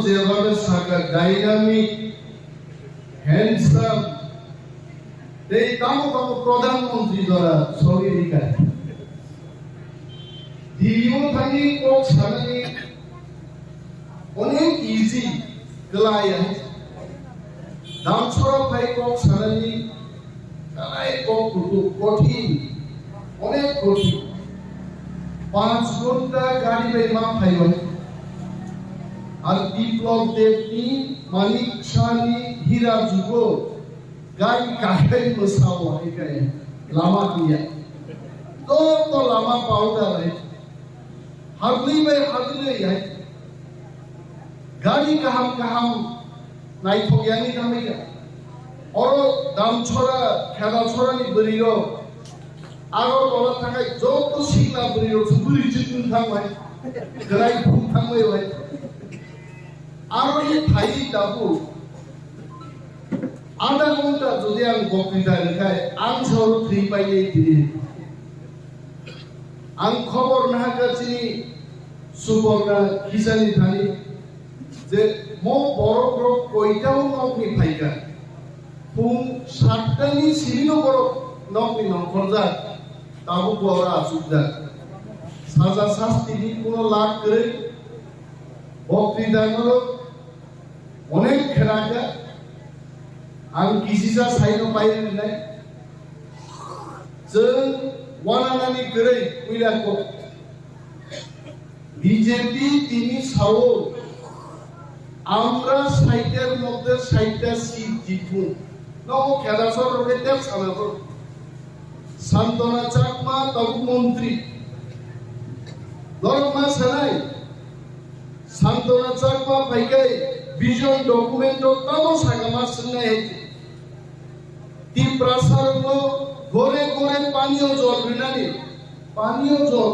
যেভাবে থাকা dynamic handsome এই কামো প্রধানমন্ত্রী দ্বারা শরীরিকা দিও থাকি কক সানানি অনেক ইজি গলায় দাম ছড়া ভাই কক সানানি তাই কক কঠিন অনেক কঠিন 5 ঘন্টা গাড়ি বাই মা ফাইও আর বিপ্লব দেবনি মানিক শাহনি হীরা যুগ গাড়ি কাটাই বসাও একাই লামা দিয়া তো লামা পাউডা রে হাগলি বাই হাগলি আই গাড়ি কাহাম নাই থগিয়ানি কামিকা অর দাম ছড়া খেলা ছড়ানি বরিরো আরো তলা থাকায় যত শিলা বরিরো বুড়ি চিতুন থামাই গড়াই ফুক থামাই ভাই আরো এই থাই দাবু আধা ঘন্টা যদি আমি বক্তৃতা লেখায় আং সর থ্রি পাইলে দিদি আং খবর না কাছিনি সুবর্ণা কিসানি থানি যে মো বড় বড় কইটাও নকনি ফাইকা ফুং 7টানি সিরিনো বড় নকনি নকরজা তাবু বড় আসুদা সাজা শাস্তি কোন লাগ করে বক্তৃতা গুলো অনেক খেলাকা आं किसिसा साइनो पाइन नै जों वानानानि गरै उइलाको বিজেপি তিনি সাও আমরা সাইটের মধ্যে 60টা সিট জিতবো নমো খেলাসর রোডে সানাবো সান্তনা চাকমা তব মন্ত্রী দরমা সানাই সান্তনা চাকমা ভাইকাই ভিজন ডকুমেন্ট তামো সাগামা সন্নাই ती प्रसारनो गोरे गोरे पानीय जल बिनानि पानीय जल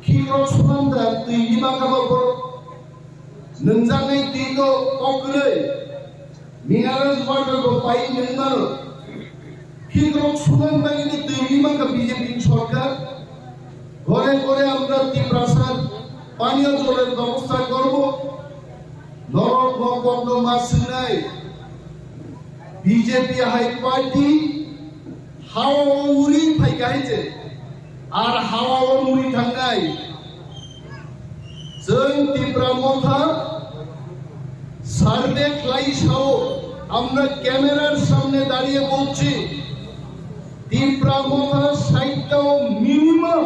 खिरो सुनंदा ती लिमा खाबो नंजानै दैखौ कग्रै मिनारेल वाटर को पाइ नंगार खिरो सुनंदानि दै लिमा का बीजेपी सरकार गोरे गोरे আমরা ती प्रसार पानीय जलेर व्यवस्था करब नरक भगवत मासनाय बीजेपी हाई पार्टी हावा उरी फाइगाइजे आर हावा उरी थांनाय जों तीव्रा मथा সার্ভে ক্লাইসাও আমরা ক্যামেরার সামনে দাঁড়িয়ে বলছি तीव्रा मथा 60টাও মিনিমাম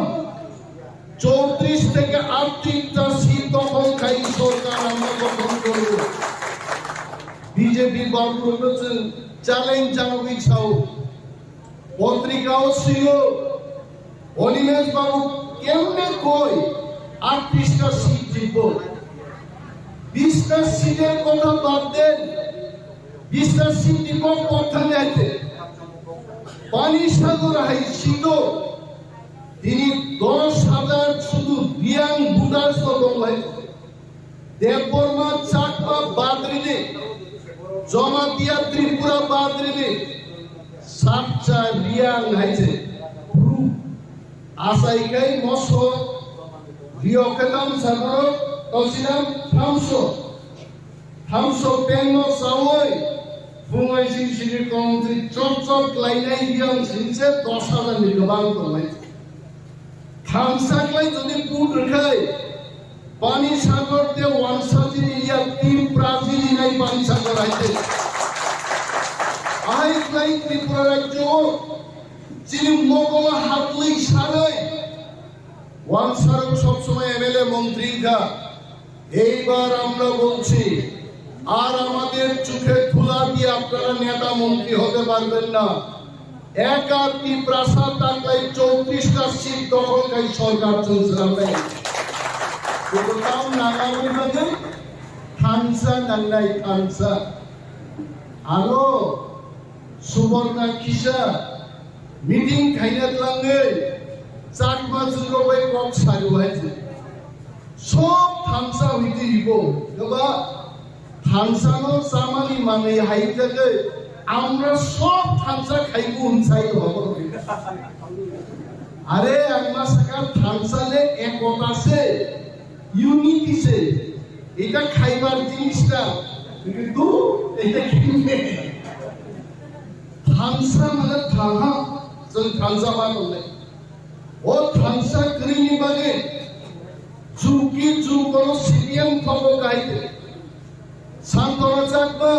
34 থেকে 38টা সিট দখল খাই সরকার আমরা গঠন করব बीजेपी গভর্নমেন্ট চ্যালেঞ্জ জানাবি চাও পত্রিকাও ছিল অনিমেষ বাবু কেমনে কই 38টা সিট জিতবো 20টা সিটের কথা বাদ দেন 20টা সিট জিতবো কথা নেই পানি সাগর হাইছিল তিনি 10,000 শুধু রিয়াং বুদাস দলাই দেববর্মা চাকমা বাদরিনে জমাতিয়া ত্রিপুরা বাদরিনে 7টা রিয়াং হাইছে আসাইকাই মসো রিওকেতাম সাগর তসিলাম থামসো পেনো সাওই ফুঙ্গাই সিংসিরি কন্ট্রি চট লাইনাই রিয়াং সিনসে 10,000 নি গোবাং করলাই থামসাকলাই যদি পুট রেখাই পানি সাগর তে ওয়ানসাজি ইয়া তিন প্রাচীন নাই পানি সাগর আইতে আইলাই ত্রিপুরা রাজ্য যিনি মোগলা হাতলি সারাই ওয়ানসারক সবসময় এমএলএ মন্ত্রীরা এইবার আমরা বলছি আর আমাদের চোখে ধুলা দিয়ে আপনারা নেতা মন্ত্রী হতে পারবেন না একাকি প্রাসাদ টাকায় 34টা সিট দখলকারী সরকার চলছে আমরা Kutang nangawi bagay Hansa nangnay Hansa Alo Suborna Kisha Meeting kainat langay Sakma Zulobay Kok Saruhay Sob Hansa Witi Ibo Diba Hansa no Samani Mani Haitagay Amra Sob Hansa Khaibu Unsay Hobo Are Amma Saka Hansa Le Ekota Se unity সে এটা খাইবার জিনিসটা কিন্তু এটা কিনে थांसा माने थाहा जों थांसा मा होननाय ओ थांसा ग्रिनि बागे जुकी जुगल सिबियान थबो गायते सानतरा जागबा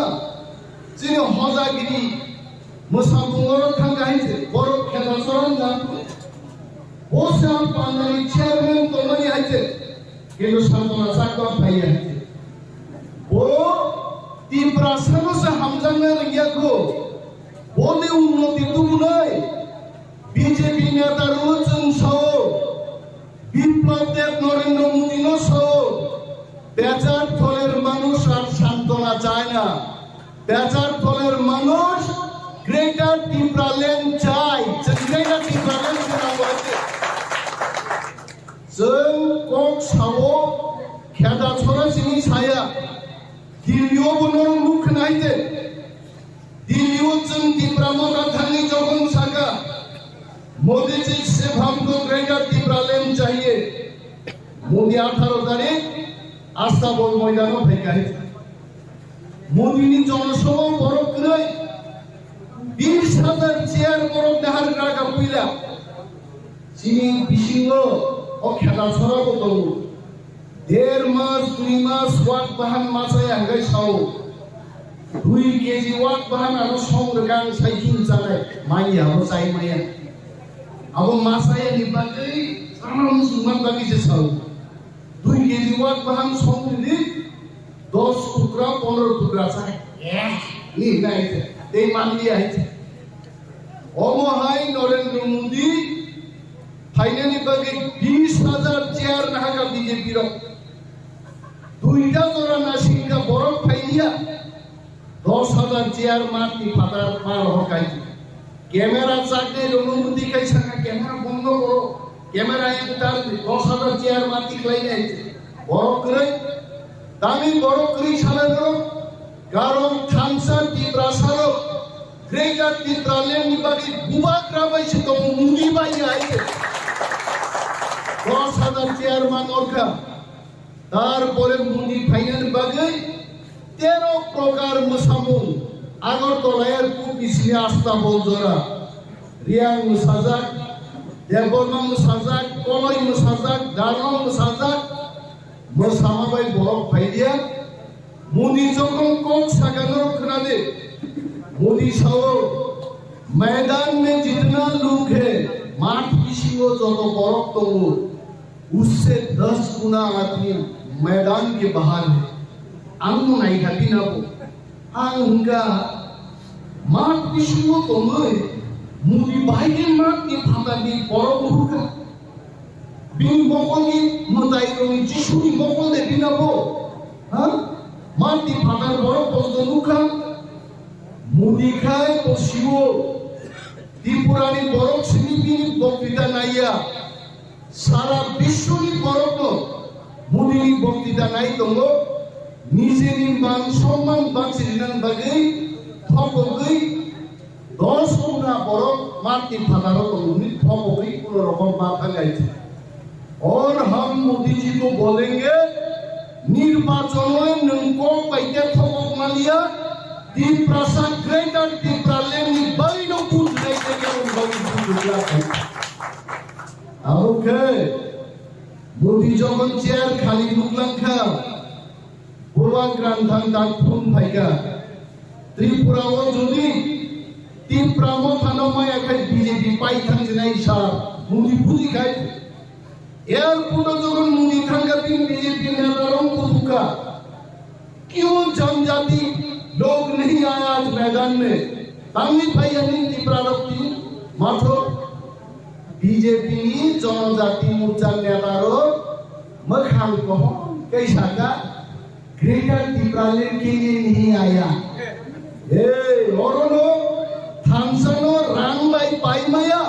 जिनि हजागिरि मोसाबुंगर थां गायते बर खेला सरन ना ओ साम पानानि चेयरमैन तमानि हायते किन्तु सानतरा जागबा फाया ओ तिब्रासानो से हामजानो रियाखौ बोले उन्नति तुमनाय बीजेपी नेता रोजन Sao Biplab Deb Narendra Modi no Sao বেচার ফলের মানুষ আর সান্তনা চায় না বেচার ফলের মানুষ গ্রেটার টিপ্রালেন চাই গ্রেটার টিপ্রালেন সেটা বলছে जों কক সাও খেদা ছড়া সিনি ছায়া দিল্লিও বনর মুখ নাইতে दिल्ली जों तिब्रामका थांनि जगन सागा मोदी जी से हमको ग्रेटर तिब्रालेन चाहिए मोदी 18 तारीख आस्था बोल मैदानों फैकाय मोदी नि जनसभा बरफ करे 20,000 चेयर बरफ देहार ग्रागा पुइला सिनि बिसिङो ओ खेला छराबो दङ 1.5 मास 2 मास वाट बाहान मासाय हांगाय साव 2 केजि वाट बाहान आरो संग्रां साइकिल जानाय माइयाबो जाय माया अब मासाया नि बागै सारा मुसलमान बागै जे साव 2 केजि वाट बाहान संग्रि 10 टुकरा 15 टुकरा जाय नि नायते दे मानलिया है ओमहाय नरेंद्र मोदी फाइनाली बागै 20,000 चेयर नागा बीजेपी रो दुईटा जरा नासिका बरफ फाइलिया 10,000 चेयर मारती फादार मार हकाई camera चाकने Rangmati kai saka camera बंद करो कैमरा एकटार 10,000 चेयर मारती खलाइने बरफ करे दामी बरफ करी साला करो कारण थांसा तिब्रासारो ग्रेटर तिब्रालेन बागै बुबाग्रा बायसे दं मुनि बायो आइते 10,000 चेयर मान ओरखा तारपरे मुनि फाइनाल बागै 13 प्रकार मोसामुं आगरतलायार पुलिसनि आस्था बलजरा रियां मोसाजाक देबरमा मोसाजाक कलय मोसाजाक गारनाव मोसाजाक मोसामाबाय बरफ फाइलिया मोदी जखन कोक सागानो खोनादे मोदी साओ मैदान में जितना लोग है माठ किसिङो जतो बरफ दङ उससे 10 गुना आदमी मैदान के बाहर है आं नायखाबि नाबो आं हुंगा माठ किसिङो दङै मुदि बाहायनि माठनि फादानि बरफ हुगा बिन बकलनि मोदायनि जिसुनि बकल दे बिनाबो हा माठनि फादार बरफ बजदनुखा मुदिखाय पसिबो त्रिपुरानि बरफ सिनिबिनि बक्तृता नाया सारा विश्वनि बरफ मुदिनि बक्तृता नाय दङ निजेनि मान सम्मान बांसिनान बागै थपगै 10 गुना बरफ माटी फादारो दङनि थपगै कोनो रकम माथा गाइছে और हम मोदी जी को बोलेंगे निर्वाचन नोंखौ बायदि थपक मालिया तिब्रासा ग्रेटर तिब्रालेननि बैनो बुझनाय जायगायाव गावनि बुझला ओके मोदी जगन चेयार खाली नुक्लांखा बुरवान ग्रान्थां दाखुन फाइगा त्रिपुराव जुदि तिब्रामो थानो मायाखाय बीजेपी पाइथांजनाय सा मुदि बुजिखाय एयरपोर्ट जगन मुदि थांगा बिन बीजेपी नेतारों कुतुका क्यों जनजाति लोग नहीं आया आज मैदान में तांगी फाइयानि तिब्रारक्ति माथो बीजेपी जनजाति मोर्चा नेतारो मखान को कैसाका ग्रेटर तिब्रालेन के लिए नहीं आया ए औरोनो थांसानो रां बाय पाइमाया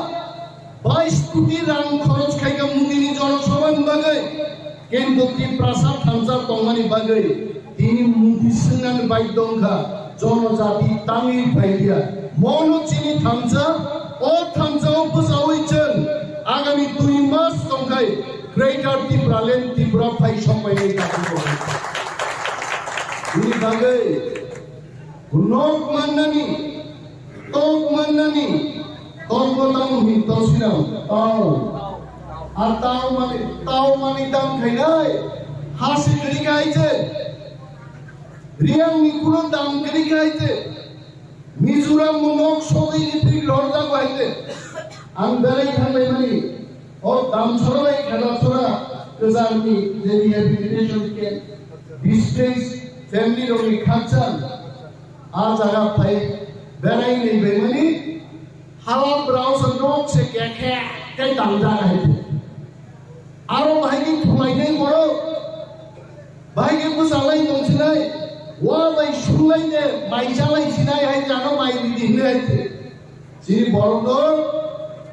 22 कोटी रां खरच खायगा मुदिनि जनसभान बागै किन्तु तिब्रासा थांसा तंगानि बागै तिनि मुदि सिंगान बाय दंखा जनजाति तांगि फाइलिया मनोचिनि थांसा ओ थांसाव बसावैचोन आगामी 2 मास दंखाय ग्रेटर तिब्रालेन त्रिपुरा फाइ संबायनाय जागोन ini bagai gunok manani tok manani tongkotang hintos sinam tahu mani dam khainai hasi keri kaite riang nikulo dam keri kaite Mizoram monok sodai nitri lorda kaite angdarai khanai mani और दाम छोड़ा नहीं खेला छोड़ा केजार में जे rehabilitation के distress family लोग खाचन आज आगा भाई बेराई नहीं बेमनी हवा ब्राउस नोक से क्या क्या कई दाम जा रहे थे आरो भाई की फुलाई नहीं करो भाई के कुछ आलाई तो सिनाई वो भाई शुलाई ने भाई चालाई सिनाई है जानो भाई दी नहीं थे जी बोलो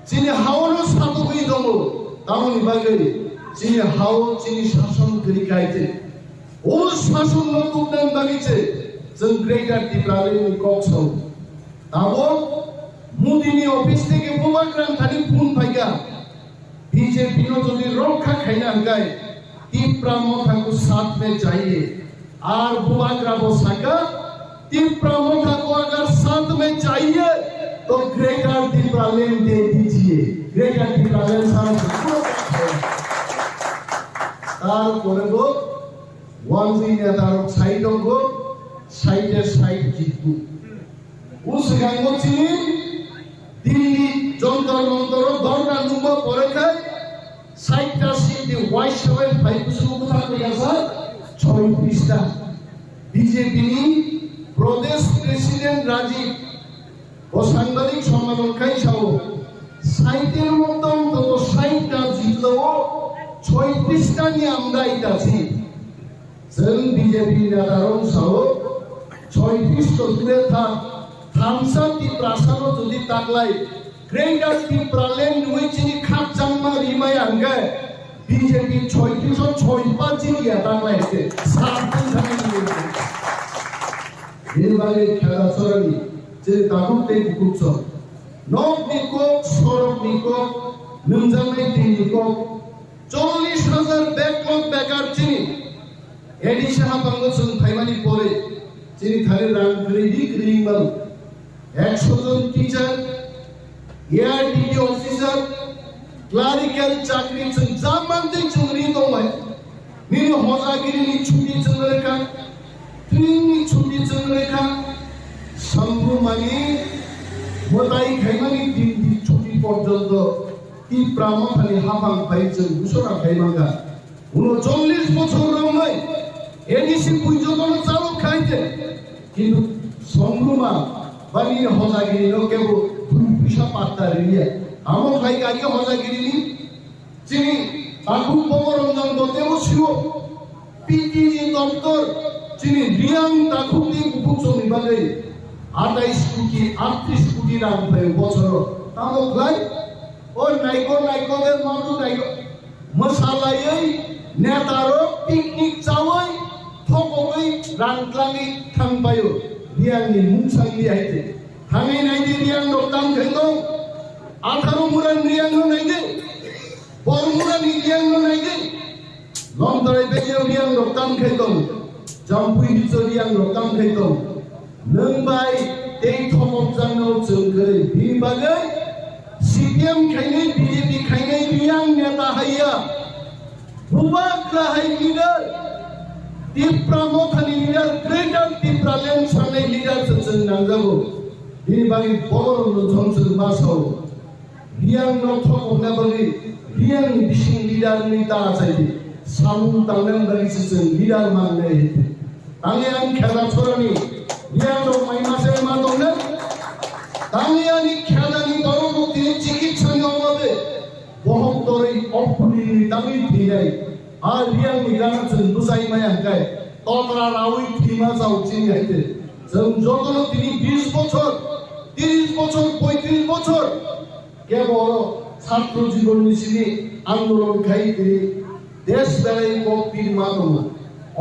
Sini hawo satu kali dulu, tahu ni bagai. Sini hawo sini sasun kiri kaite. Oh sasun untuk dan bagi ce, senggerega di belakang ni koksau. Tahu, mudi ni office ni ke pemakaran tadi pun payah. BJP no jadi rokha khaina angkai. Ti pramotha ko साथ में चाहिए. Are बुआग्रा बोसाका, ti pramotha को अगर साथ में चाहिए. तो greater Deepawali दे दीजिए ग्रेटर दीपावली तार कोरेगो वांजी ने तार साइडोगो साइड जीतू उस गांगो चिनी दिल्ली जंतर मंतर दरना नुंगो परेखा साइडटा सीट Y75 सुरु थाकले आसा 36 टा बीजेपी नि प्रदेश प्रेसिडेंट राजीव ও সাংবাদিক সম্মেলন খাইছাও সাইটের মতন তো 60টা জিতলো 36টা নিয়ে আমরা আইতাছি जों বিজেপি নেতারং সাও 36 তো দূরে থাক থামসাতি প্রাসাদ যদি তাকলাই গ্রেটার টিপ্রালেন্ড উইচিনি খাপজাংমা রিমাই আঙ্গে বিজেপি 36 জিনিয়া তাকলাইছে সাতদিন ধরে নির্বাচনে খেলা চড়ানি যে তাগুতে কুকুছ নক নিকক সরক নিকক নমজামাই তিন নিকক 40,000 ব্যাকলগ বেকার চিনি এডি সাহাবাঙ্গ সং ফাইমানি পরে চিনি খালি রান করিদি ক্রিমিনাল 100 জন টিচার এআরডিডি অফিসার ক্লারিক্যাল চাকরি সং জামানতে চুরি দমাই নিনি হজাগিরিনি ছুটি চন্দ্রেখা ট্রেনিং ছুটি চন্দ্রেখা সম্ভু মানি মোতাই খাইমানি দিন ছুটি পর্যন্ত কি প্রামখানি হাফাং পাইছেন ঘোষণা খাইমাঙ্গা 39 বছর রমই এডিসি পুজোদন চালক খাইতে কিন্তু সম্ভুমা বানি হজাগিরি কেবল দুই পয়সা পাত্তা রিয়ে আমো খাই গাড়ি হজাগিরি চিনি বাকু পবরঞ্জন বতেও ছিল পিটিজি দপ্তর চিনি রিয়াং তাকুতি উপচমি বাগে 28 কোটি 38 কোটি রাম পায় বছর তামো খাই ও নাইকোদের মাদু নাইকো মশালাই নেতারো পিকনিক চাওয়াই থকই রানক্লানি থামবায়ো রিয়াংনি মুংসাংনি আইতে থাঙে নাইদে রিয়াং দক্তাম খাইতো 18 মুরান রিয়াং নাইদে বরমুরান রিয়াং নাইদে লংতরে বেজে রিয়াং দক্তাম খাইতো জামপুই নিচো রিয়াং দক্তাম খাইতো नंबाय दै थमक जानो जोंखै बिबागै सीपीएम खायनै बीजेपी खायनै रियां नेता हाया बुबाग्रा हाय लीडर तिप्रामो खानि लीडर ग्रेटर तिप्रालेन सानै लीडर जों नांजागौ बिबागै बरनो जोंसो मासाव रियां नथक नाबगै रियां बिसिं लीडर नि ता जाय सामु तांनां बागै जों लीडर माननै आंनि आं खेला छोरानि Riang mai masa matongna, tangiani khadani dorogoti chikitsa ngawade, bohong tori opuni tangi thirai, ar riang ni gana chun dusai maya kai, totra rawi thima jau chini aite, jom jotono tini 20 বছর, 30 বছর, 35 বছর, কেবল ছাত্র জীবন নিছিনি আন্দোলন খাই তিনি দেশ বেড়াই কপির মাতমা,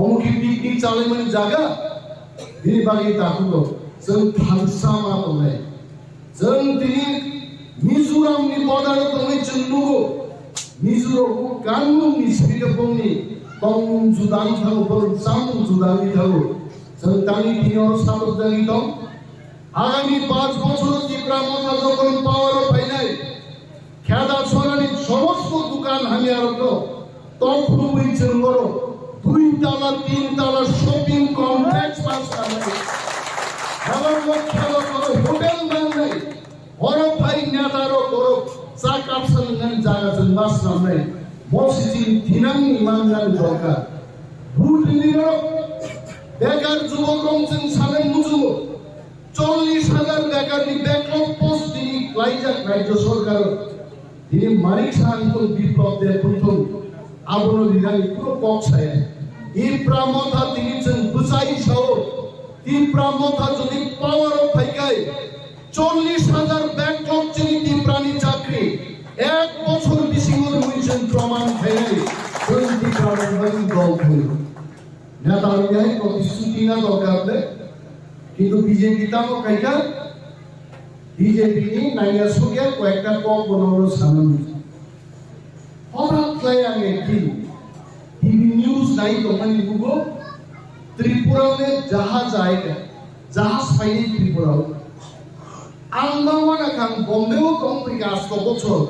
অমুকি পিকনিক চালে মানে জায়গা ini bagi takulo जों थांसामा दंनाय जों दिनै मिजोराम नि बर्डार दंनाय जों नुगो मिजोरामखौ गाननु निस्बिके बुंनि दं जुदानि थागो जाम जुदानि थागो जों दानि दिनाव साबधानी दं आगामी 5 বছর ত্রিপুরা মথা যখন পাওয়ার ফাইনাল খেদা ছড়ানি সমস্ত দোকান হানি আর তো তখন হইছেন বড় 2 তলা 3 তলা শপিং কমপ্লেক্স পাস করে আমার খেলা করে হোটেল বানাই বড় ভাই নেতারও বড় চা কাপসাল নেন জায়গা জন্য বাস নাই মসজিদ দিনানি ইমানদার দরকার ভোট নিল বেকার যুবক রমজান সালেন মুজুব 40,000 বেকারনি ব্যাকলগ পোস্ট তিনি লাইজাক রাজ্য সরকার তিনি মানিক সাহান্তন বিপ্লবদের প্রথম আবরণ বিধানী পুরো পক্ষায় এই প্রামথা তিনি যেন বুঝাই সহ এই প্রামথা যদি পাওয়ার ফাইকায় 40,000 ব্যাকলগ চিনি প্রাণী চাকরি 1 বছর বেশি করে হইছেন প্রমাণ ফাইনালি দুর্নীতি প্রাণী দল হইল নেতা অনুযায়ী প্রতিশ্রুতি না দরকার কিন্তু বিজেপি তাও কাইকা বিজেপি নি নাইয়া সঙ্গে কয়েকটা কম বনানোর সামনে হঠাৎ লাই আগে কি টিভি নিউজ নাই দোকানি বুগো ত্রিপুরাতে জাহাজ আইকা জাহাজ পাইনি ত্রিপুরা আন্দামান খান বম্বেও কম থেকে আজকে বছর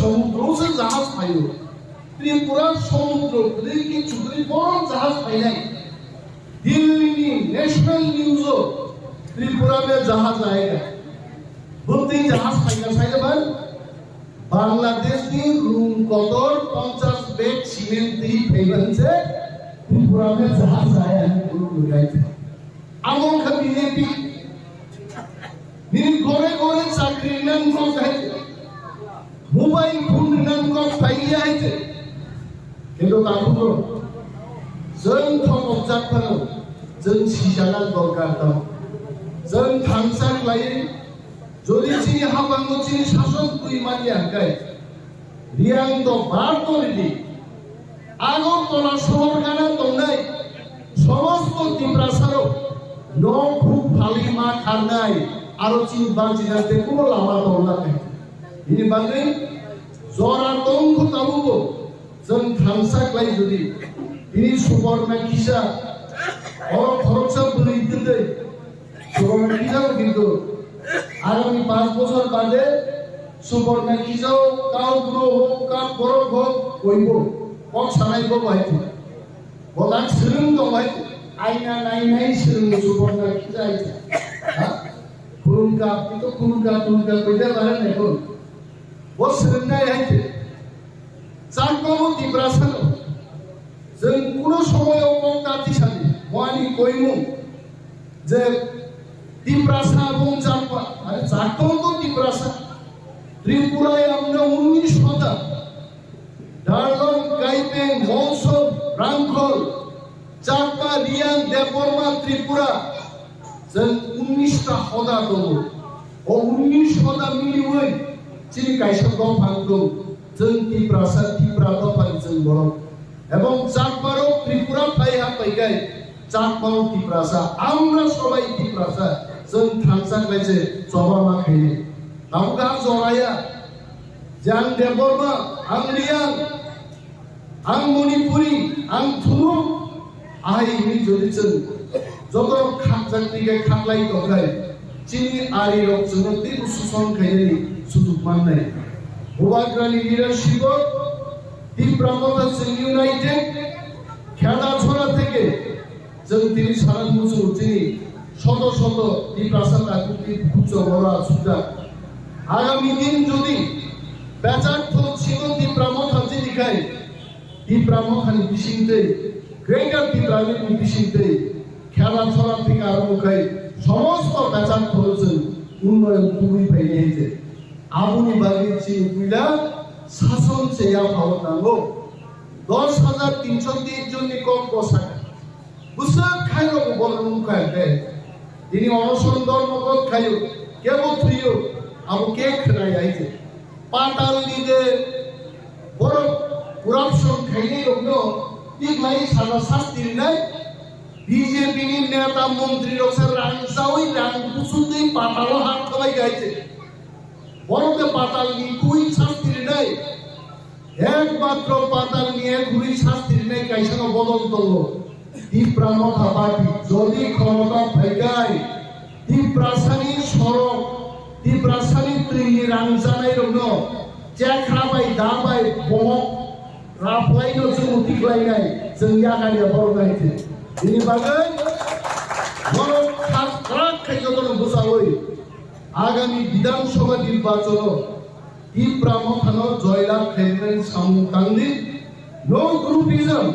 সমুদ্র জাহাজ পাইল ত্রিপুরার সমুদ্র কিছু বড় জাহাজ পাই নাই दिल्ली नेशनल न्यूज त्रिपुरा में जहाज आएगा बोलते ही जहाज पाएगा साइड पर बांग्लादेश की रूम कदर 50 बैग सीमेंट दी फेलन से त्रिपुरा में जहाज आया है बोल गए थे आमों का बीजेपी निरी गोरे गोरे चाकरी नन को कहे मोबाइल फोन नन को फाइल आए थे किंतु काबू जों थमजाक फानो जों सिजाना दरकार दं जों थांसाक लायो যদি চিনি হাবাঙ্গ চিনি শাসন তুই মানি আগাই রিয়াং তো বার তরিদি আগরতলা শহর গানা দংনাই সমস্ত ত্রিপুরাসারও ন খুব ভালি মা খানাই আরো চিন বাঁচি যাতে কোনো লামা দংনা নাই ইনি বাদে জরা দংখ তাবুবো जों थांसाक लायो যদি তিনি সুবর্ণা কিসা और খরচা বলে দিতে সুবর্ণা কিসাও কিন্তু আগামী 5 বছর বাদে সুবর্ণা কিসাও কাউ গ্রো হোক কা বড় হোক কইব কক সানাইব বাইতে বলাক সিরুম দবাই আইনা নাই নাই সিরুম সুবর্ণা কিসা আইছে হ্যাঁ কুরুনকা আপনি তো কুরুনকা কইতে পারেন এখন ও সিরুম নাই আইছে চাকমো ত্রিপুরাসানো जों কোনো সময় কম কাটিছালি মনি কইমু যে ত্রিপুরাসা এবং চাকমা আরে চাকমো তো ত্রিপুরাসা ত্রিপুরায় আমরা 19 শতা ডারলং গাইপে মৌসব রাংখল চাকমা রিয়াং দেববর্মা ত্রিপুরা जों 19টা হদা দব ও 19 হদা মিলি হই চিনি কাইসা দম ভাঙদো जों ত্রিপুরা দফাই जों বড় এবং চাকমারও ত্রিপুরা পাইহা পাইগাই চাকমাও ত্রিপুরাসা আমরা সবাই ত্রিপুরাসা जों थांसाक लाइছে জবামা খাইনি আমগা জরায়া জান দেববর্মা আং রিয়াং আং মণিপুরি আং থুনু আইনি জলিছেন যত খাকজাকনিকে খাকলাই দখাই চিনি আরি রকজনতি সুসং খাইনি সুদুক মাননাই ভুবাগ্রানি লিডারশিপ ত্রিপুরা মথা ইউনাইটেড খেদা ছড়া থেকে जों তিনি সারা বছর চিনি শত শত ত্রিপুরাসা কাকুতি খুচো বড় সুজা আগামী দিন যদি বেচার্থ ছিল ত্রিপুরা মথা চিনি খাই ত্রিপুরা মথানি বিশিংতে গ্রেটার ত্রিপুরানি বিশিংতে খেলা ছড়া থেকে আরম্ভ খাই সমস্ত বেচার্থ হচ্ছেন উন্নয়ন খুবই পাইছে আবুনি বাগির চিনি পিলা শাসন চেয়া ভাব নাঙ্গো 10,303 জন কম বসা বুঝা খাইলো বলন মুখায় তিনি অনশন ধর্মগত খাইও কেবল থুইও আবু কে খাই আইছে পাতাল দিকে বড় করাপশন খাইলে রকম তিগলাই সাদা শাস্তি নাই বিজেপি নি নেতা মন্ত্রী রসের রাংসাওই রাং কুসুতেই পাতালো হাত খাই গাইছে বড়তে পাতাল নি কুই শাস্তি নাই একমাত্র পাতাল নিয়ে ঘুরি শাস্তি নাই কাইসানো বদল তলো তীব্রামথা পার্টি যদি ক্ষমতা ফেকায় তীব্রাসানি সড়ক তীব্রাসানি ত্রিনি রাংজানাय रंनो जेख्राबाय दाबाय बमक राफ्लायनो जों उथिख्लायनाय जों यागानिया बरनायथे बिनि बागै बर' खाख्राखै जतन बुझावै आगामी विधानसभा निर्वाचन তীব্রামথানো জয়লাভ খেলবেন সামুকান্দি নো গ্রুপিজম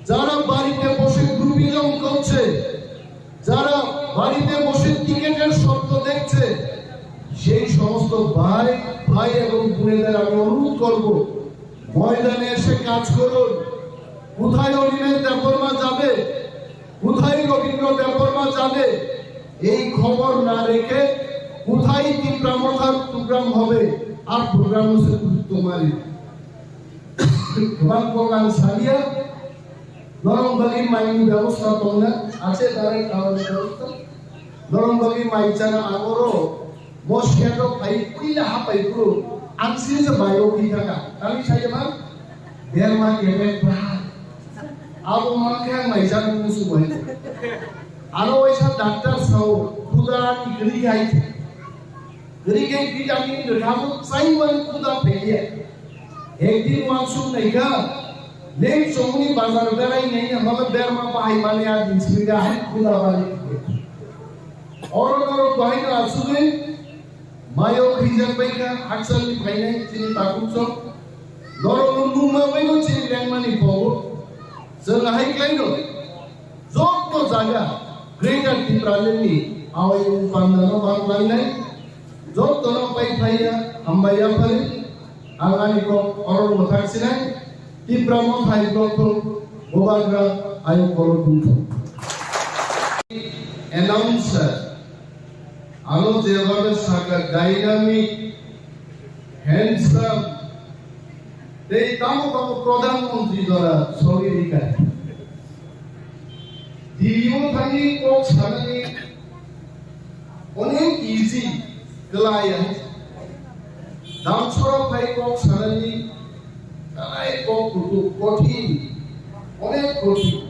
যারা বাড়িতে বসে গ্রুপিজম করছে যারা বাড়িতে বসে টিকেটের শর্ত দেখছে সেই সমস্ত ভাই এবং বোনেদের আমি অনুরোধ করব ময়দানে এসে কাজ করুন কোথায় অনিমেষ দেববর্মা যাবে কোথায় রবীন্দ্র দেববর্মা যাবে এই খবর না রেখে কোথায় তীব্রামথার প্রোগ্রাম হবে আর প্রোগ্রাম হচ্ছে তোমারই বাংলাং সালিয়া নরমবাগি মাইনি ব্যবস্থা তোমরা আছে তারে খাওয়ার ব্যবস্থা নরমবাগি মাইচানা আগরো মশিয়াটো ফাই কুইলা হাপাই পুরো আনসিজে বায়ো কি থাকা আমি সাইমা বেরমা কেবে প্রা আবো মানকে মাইচানা মুসু বই আরো ওইসা ডাক্তার সাও খুদা কি গরি গাইছে गरी के विटामिन रखामो साइवन खुदा फेलिया एक दिन मानसून नहीं का लेक सोमनी बाजार दराई नहीं है मतलब देर में पाई माने आज इंस्पिरा है खुदा वाले और कहीं ना सुने मायो खिजन भाई का अक्सर भाई ने चिनी ताकुचो नरो नुमा भाई को चिनी रैंक मानी पाओ जल हाई क्लाइनो जोक तो जागा ग्रेटर टीप्रालेनी आवाज़ पंद्रह बार line Jok tolong baik saya hamba pari angani ko orang motak sinai তীব্রামথ হাইগ্রন্থ গোবাগ্রা আয়ু করুন অ্যানাউন্সার আলো যেভাবে সাকা ডাইনামিক হ্যান্ডসাম এই তামো প্রধানমন্ত্রী দ্বারা সরিয়ে দিও থাকি কক সানানি অনেক easy Gelayan, dalam surah Faikok sarani, kalai kok kutu kotin, onek kotin,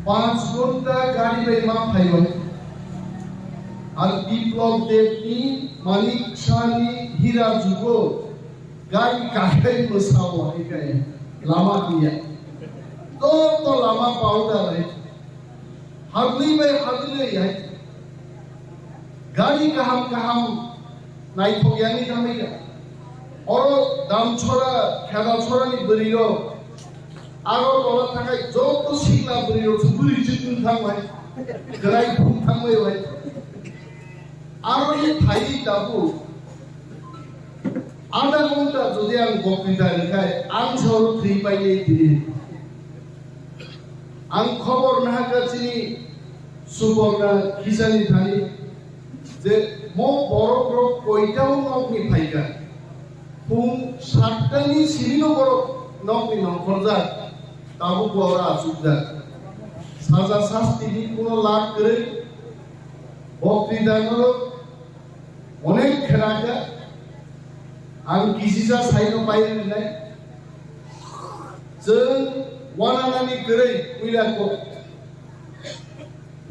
5 ঘন্টা গাড়ি বেমা ফাইল, আর বিপ্লব দেবনি, মানিক শানি, হীরা যুগ, গাড়ি কাহাই বসাওয়া একাই, লামা দিয়া, তো লামা পাউডা রে, হাগলি বাই হাগলি আই. गाड़ी कहम नाई थोगियानी जामेगा और दाम छोड़ा खेला छोड़ा नि बरियो आरो तोला थाखाय जो तो सिगला बरियो सुबुरि जितुन थांबाय गराय फुं थांबाय बाय आरो नि थाई दाबु आधा घंटा যদি आं बक्तृता होखाय आं सर थ्रि पाइले दिरि आं खबर नागासिनि सुबर्णा किसानि थानि যে মো বড় বড় কইটাও নকনি ফাইকা ফুং সাতটানি সিরিনো বড় নকনি নখরজা তাবু বড় আসুদা সাজা শাস্তিনি কোন লাভ করে বক্তৃতাগুলো অনেক খেলাকা আর কিসিসা সাইনো পাইলেন নাই जों ওয়ানানানি করে কইলাকো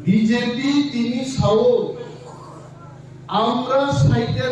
বিজেপি তিনি সাও আমরা সাইকেল